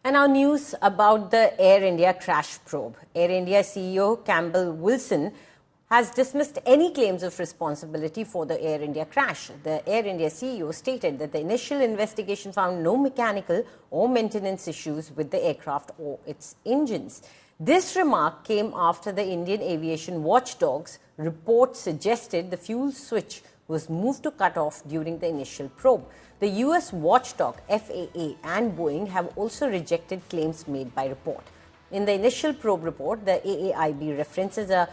And our news about the Air India crash probe. Air India CEO Campbell Wilson has dismissed any claims of responsibility for the Air India crash. The Air India CEO stated that the initial investigation found no mechanical or maintenance issues with the aircraft or its engines. This remark came after the Indian Aviation Watchdog's report suggested the fuel switch was moved to cut off during the initial probe. The US Watchdog, FAA and Boeing have also rejected claims made by report. In the initial probe report, the AAIB references a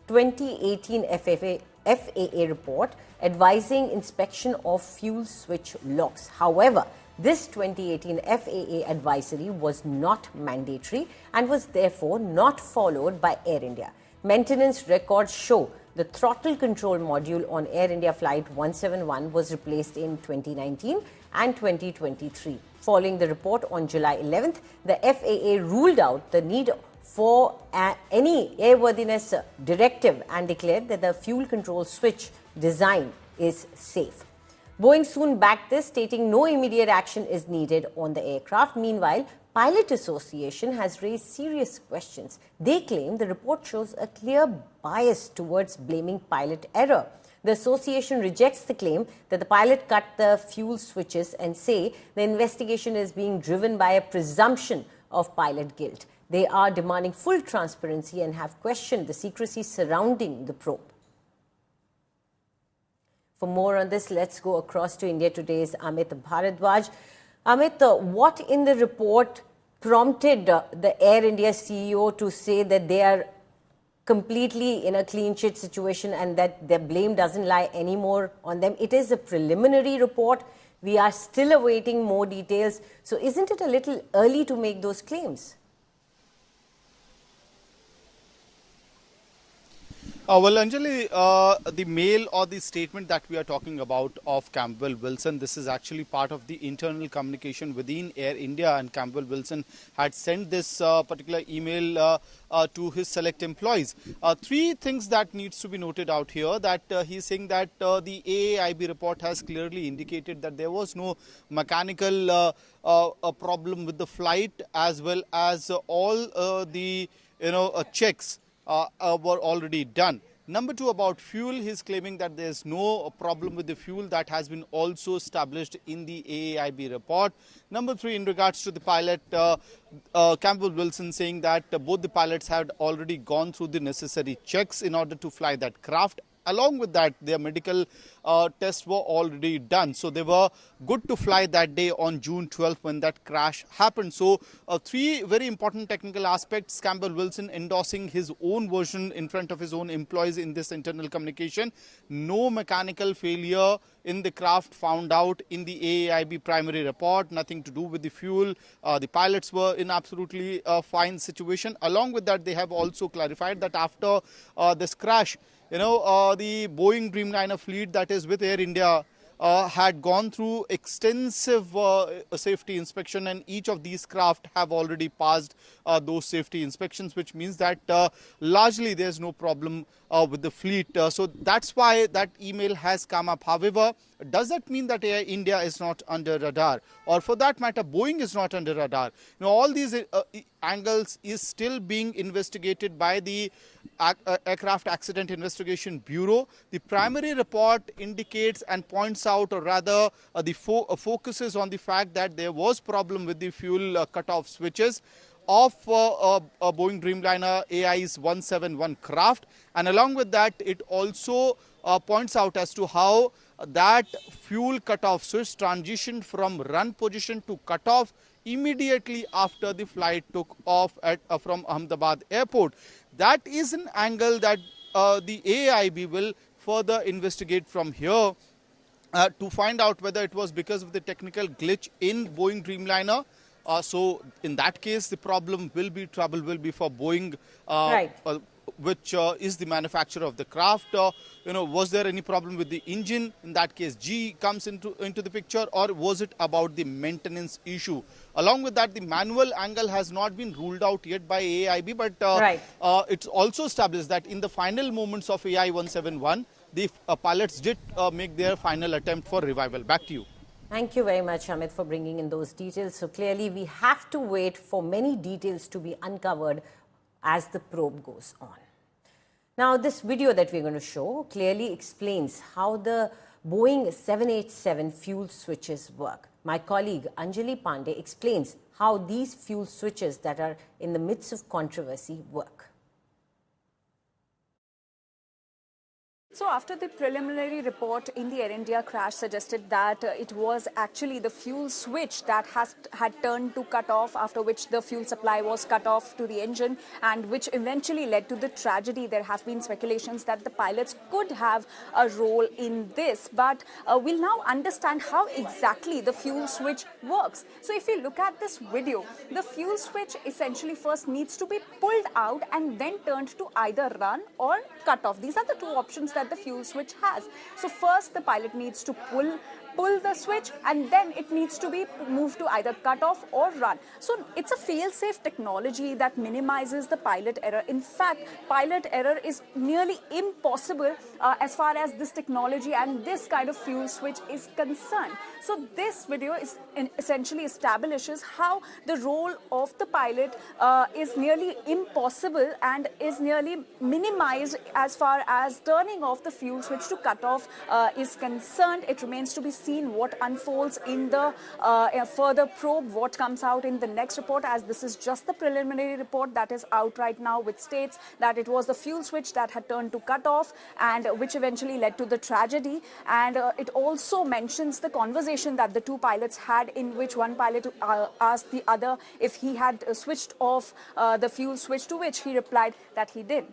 2018 FAA report advising inspection of fuel switch locks. However, this 2018 FAA advisory was not mandatory and was therefore not followed by Air India. Maintenance records show the throttle control module on Air India Flight 171 was replaced in 2019 and 2023. Following the report on July 11th, the FAA ruled out the need for any airworthiness directive and declared that the fuel control switch design is safe. Boeing soon backed this, stating no immediate action is needed on the aircraft. Meanwhile, Pilot Association has raised serious questions. They claim the report shows a clear bias towards blaming pilot error. The association rejects the claim that the pilot cut the fuel switches and say the investigation is being driven by a presumption of pilot guilt. They are demanding full transparency and have questioned the secrecy surrounding the probe. For more on this, let's go across to India Today's Amit Bharadwaj. Amit, what in the report prompted the Air India CEO to say that they are completely in a clean sheet situation and that their blame doesn't lie anymore on them? It is a preliminary report. We are still awaiting more details. So isn't it a little early to make those claims? Well, Anjali, the mail or the statement that we are talking about of Campbell Wilson, this is actually part of the internal communication within Air India, and Campbell Wilson had sent this particular email to his select employees. Three things that needs to be noted out here, that he's saying that the AAIB report has clearly indicated that there was no mechanical problem with the flight, as well as all the checks were already done. Number two, about fuel, he's claiming that there's no problem with the fuel. That has been also established in the AAIB report. Number three, in regards to the pilot, Campbell Wilson saying that both the pilots had already gone through the necessary checks in order to fly that craft. Along with that, their medical tests were already done. So they were good to fly that day on June 12th when that crash happened. So three very important technical aspects. Campbell Wilson endorsing his own version in front of his own employees in this internal communication. No mechanical failure in the craft found out in the AAIB primary report. Nothing to do with the fuel. The pilots were in absolutely fine situation. Along with that, they have also clarified that after this crash, the Boeing Dreamliner fleet that is with Air India had gone through extensive safety inspection, and each of these craft have already passed those safety inspections, which means that largely there's no problem with the fleet. So that's why that email has come up. However, does that mean that Air India is not under radar? Or for that matter, Boeing is not under radar? All these angles is still being investigated by the Aircraft Accident Investigation Bureau. The primary report indicates and points out, or rather the focuses on the fact that there was problem with the fuel cutoff switches of a Boeing Dreamliner AI's 171 craft, and along with that it also points out as to how that fuel cutoff switch transitioned from run position to cutoff immediately after the flight took off from Ahmedabad airport. That is an angle that the AAIB will further investigate from here to find out whether it was because of the technical glitch in Boeing Dreamliner. So in that case, the trouble will be for Boeing, right, which is the manufacturer of the craft. Was there any problem with the engine? In that case, G comes into the picture, or was it about the maintenance issue? Along with that, the manual angle has not been ruled out yet by AAIB, but it's also established that in the final moments of AI 171, the pilots did make their final attempt for revival. Back to you. Thank you very much, Amit, for bringing in those details. So clearly, we have to wait for many details to be uncovered as the probe goes on. Now, this video that we're going to show clearly explains how the Boeing 787 fuel switches work. My colleague Anjali Pandey explains how these fuel switches that are in the midst of controversy work. So after the preliminary report in the Air India crash suggested that it was actually the fuel switch that had turned to cut off, after which the fuel supply was cut off to the engine, and which eventually led to the tragedy. There have been speculations that the pilots could have a role in this, but we'll now understand how exactly the fuel switch works. So if you look at this video, the fuel switch essentially first needs to be pulled out and then turned to either run or cut off. These are the two options that the fuel switch has. So first the pilot needs to pull the switch, and then it needs to be moved to either cut off or run. So it's a fail-safe technology that minimizes the pilot error. In fact, pilot error is nearly impossible as far as this technology and this kind of fuel switch is concerned. So this video essentially establishes how the role of the pilot is nearly impossible and is nearly minimized as far as turning off the fuel switch to cut off is concerned. It remains to be seen what unfolds in the further probe, what comes out in the next report, as this is just the preliminary report that is out right now, which states that it was the fuel switch that had turned to cut off and which eventually led to the tragedy. And it also mentions the conversation that the two pilots had, in which one pilot asked the other if he had switched off the fuel switch, to which he replied that he didn't.